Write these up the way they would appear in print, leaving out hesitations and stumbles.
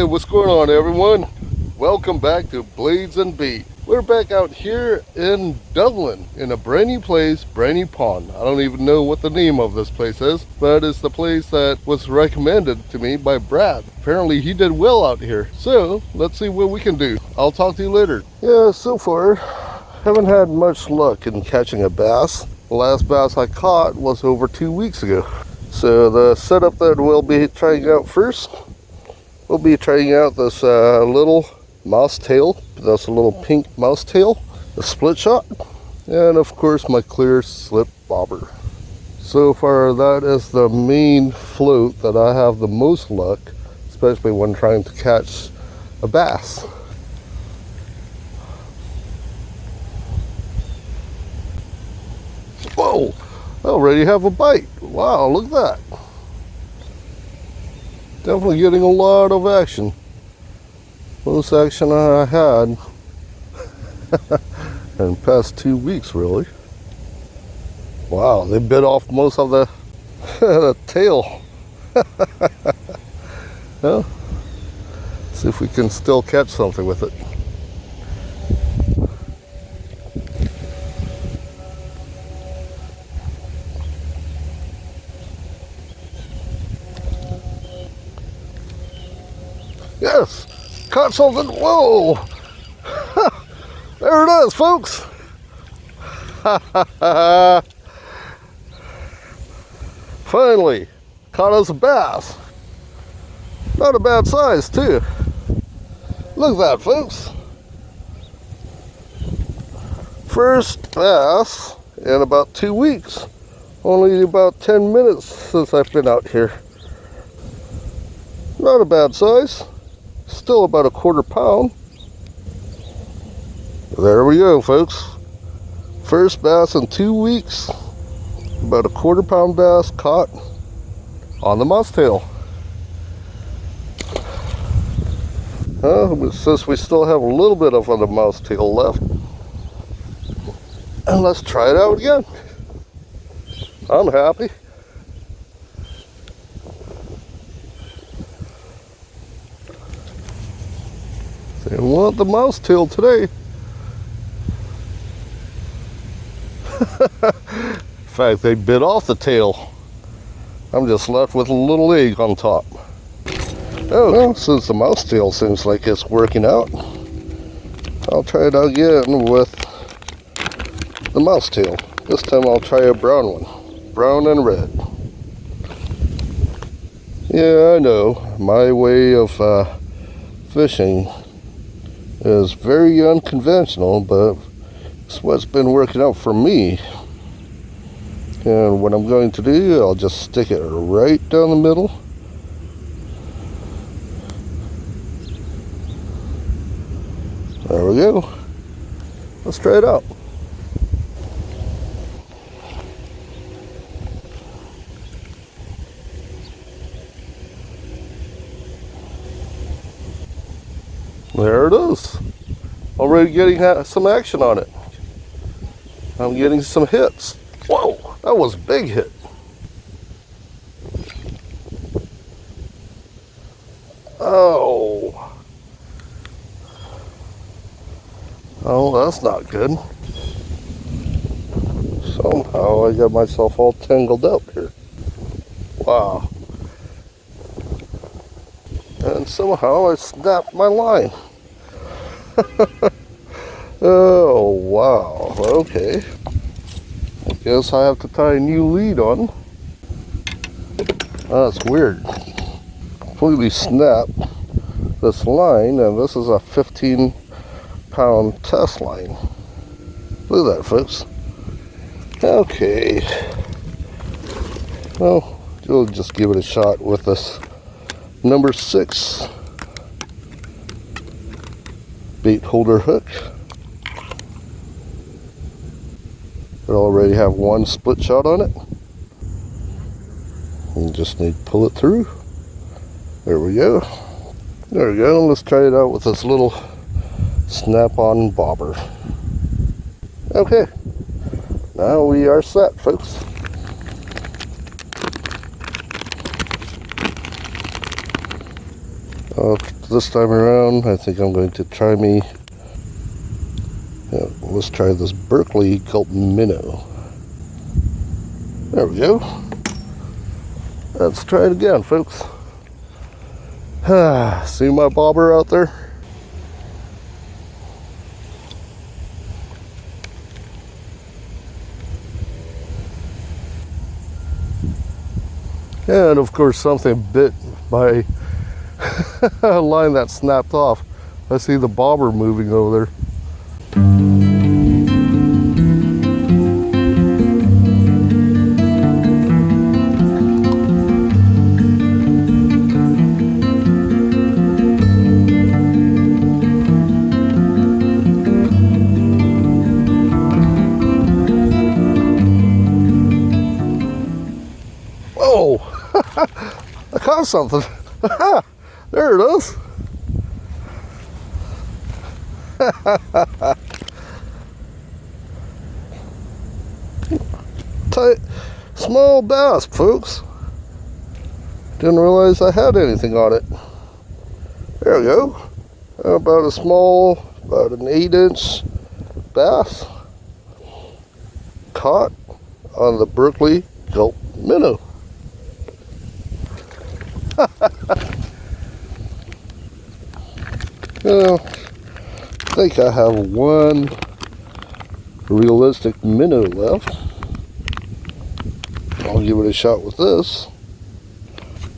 what's going on, everyone? Welcome back to Blades and Bait. We're back out here in Dublin in a brand new place, brand new pond. I don't even know what the name of this place is, but it's the place that was recommended to me by Brad. Apparently he did well out here. So let's see what we can do. I'll talk to you later. Yeah, so far haven't had much luck in catching a bass. The last bass I caught was over 2 weeks ago. So the setup that we'll be trying out first, we'll be trying out this little mouse tail. That's a little pink mouse tail, a split shot, and of course my clear slip bobber. So far that is the main float that I have the most luck, especially when trying to catch a bass. Whoa, I already have a bite. Wow, look at that. Definitely getting a lot of action. Most action I had in the past 2 weeks, really. Wow, they bit off most of the, the tail. Well, see if we can still catch something with it. Yes! Caught something. Whoa! There it is, folks. Finally, caught us a bass. Not a bad size, too. Look at that, folks. First bass in about 2 weeks. Only about 10 minutes since I've been out here. Not a bad size. Still about a quarter pound. There we go, folks. First bass in 2 weeks. About a quarter pound bass caught on the mouse tail. Since we still have a little bit of the mouse tail left, and let's try it out again. I'm happy. They want the mouse tail today. In fact, they bit off the tail. I'm just left with a little egg on top. Oh, well, since the mouse tail seems like it's working out, I'll try it again with the mouse tail. This time I'll try a brown one. Brown and red. Yeah, I know. My way of fishing is very unconventional, but it's what's been working out for me. And what I'm going to do, I'll just stick it right down the middle. There we go. Let's try it out. There it is. Already getting some action on it. I'm getting some hits. Whoa, that was a big hit. Oh. Oh, that's not good. Somehow I got myself all tangled up here. Wow. And somehow I snapped my line. Oh, wow. Okay. I guess I have to tie a new lead on. That's weird. Completely snapped this line, and this is a 15-pound test line. Look at that, folks. Okay. Well, we'll just give it a shot with this number 6 bait holder hook. I already have one split shot on it. You just need to pull it through. There we go. There we go. Let's try it out with this little snap-on bobber. Okay. Now we are set, folks. I'll this time around, I think I'm going to try me. Let's try this Berkley Gulp Minnow. There we go. Let's try it again, folks. See my bobber out there? And of course something bit my line that snapped off. I see the bobber moving over there. Oh, I caught something. There it is. Tight, small bass, folks. Didn't realize I had anything on it. There we go. About a small, about an 8-inch bass. Caught on the Berkley Gulp Minnow. Well, I think I have one realistic minnow left. I'll give it a shot with this.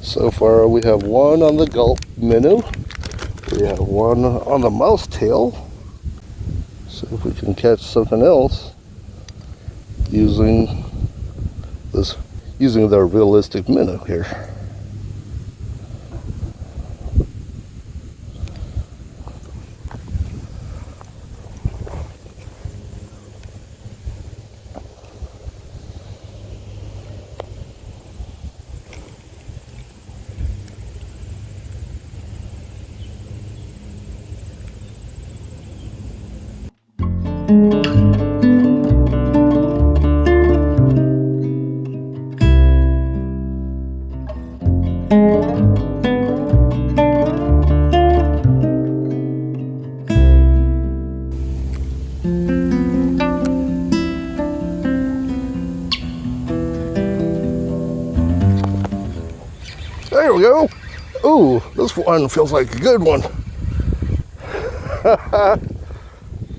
So far we have one on the Gulp Minnow. We have one on the mouse tail. See if we can catch something else using the realistic minnow here. There we go. Ooh, this one feels like a good one.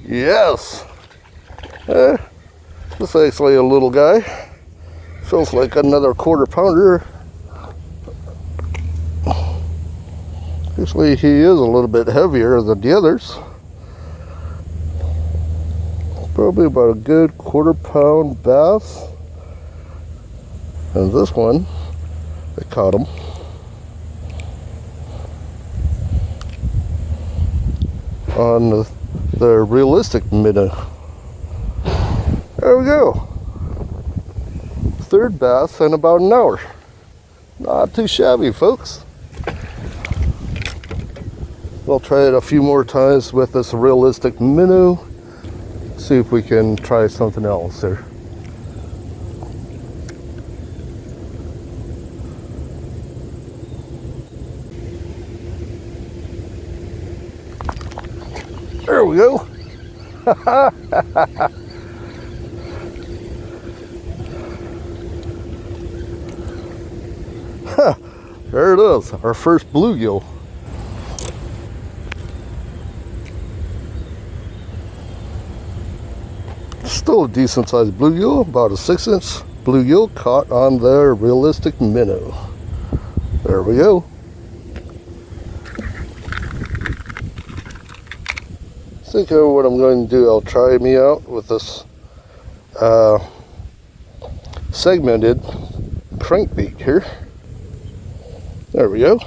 Yes. This is actually a little guy. Feels like another 1/4 pounder. Actually, he is a little bit heavier than the others. Probably about a good 1/4 pound bass. And this one, I caught him on the realistic minnow. There we go. 3rd bass in about an hour. Not too shabby, folks. We'll try it a few more times with this realistic minnow. See if we can try something else there. There we go. There it is, our first bluegill. Still a decent sized bluegill, about a 6-inch bluegill caught on the realistic minnow. There we go. I think what I'm going to do, I'll try me out with this segmented crankbait here. There we go.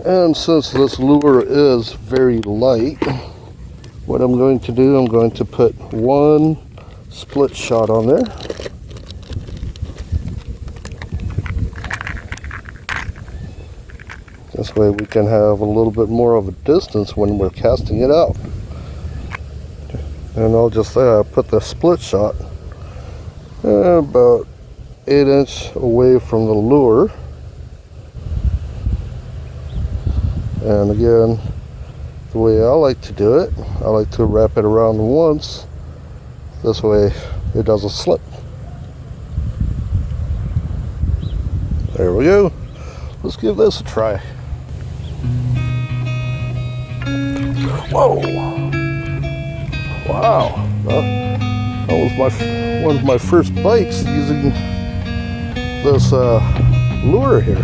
And since this lure is very light, what I'm going to do, I'm going to put one split shot on there. This way we can have a little bit more of a distance when we're casting it out. And I'll just put the split shot about 8 inch away from the lure. And again, the way I like to do it, I like to wrap it around once. This way it doesn't slip. There we go. Let's give this a try. Whoa! Wow! That was one of my first bites using this lure here.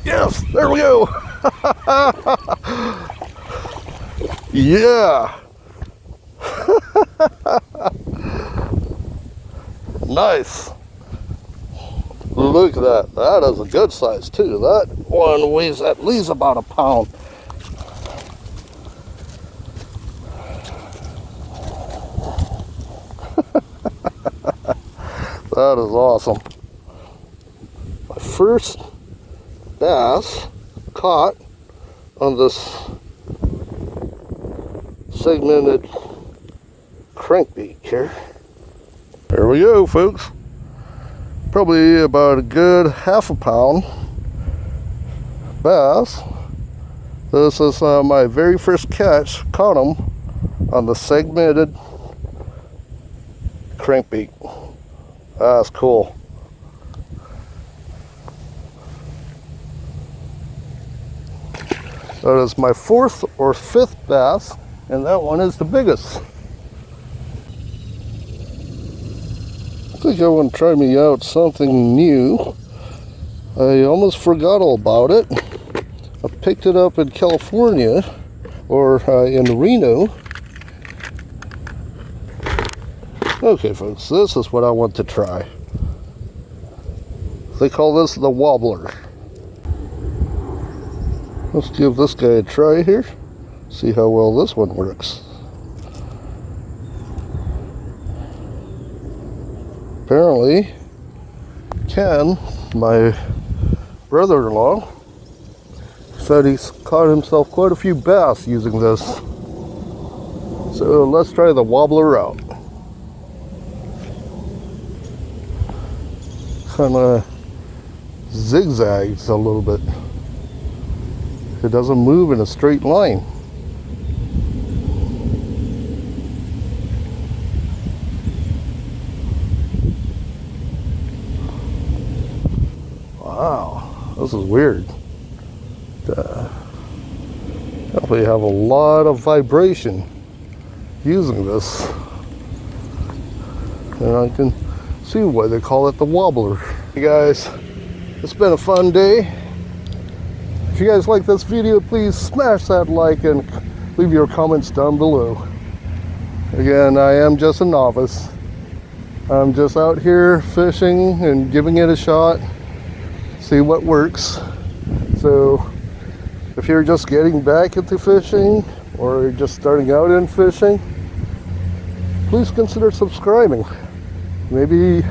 Yes, there we go. Yeah. Nice. Look at that. That is a good size too. That one weighs at least about a pound. That is awesome. My first bass caught on this segmented crankbait here. There we go, folks. Probably about a good half a pound bass. This is my very first catch. Caught them on the segmented crankbait. That's cool. That is my fourth or fifth bass, and that one is the biggest. I think I want to try me out something new. I almost forgot all about it. I picked it up in California, or in Reno. Okay, folks, this is what I want to try. They call this the wobbler. Let's give this guy a try here. See how well this one works. Apparently, Ken, my brother-in-law, said he's caught himself quite a few bass using this. So let's try the wobbler out. Kind of zigzags a little bit. It doesn't move in a straight line. Wow, this is weird. Definitely have a lot of vibration using this. And I can see why they call it the wobbler. Hey guys, it's been a fun day. If you guys like this video, please smash that like and leave your comments down below. Again, I am just a novice. I'm just out here fishing and giving it a shot, see what works. So if you're just getting back into fishing or just starting out in fishing, please consider subscribing. Maybe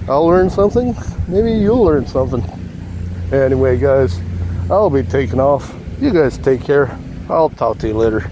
I'll learn something, maybe you'll learn something. Anyway guys, I'll be taking off. You guys take care. I'll talk to you later.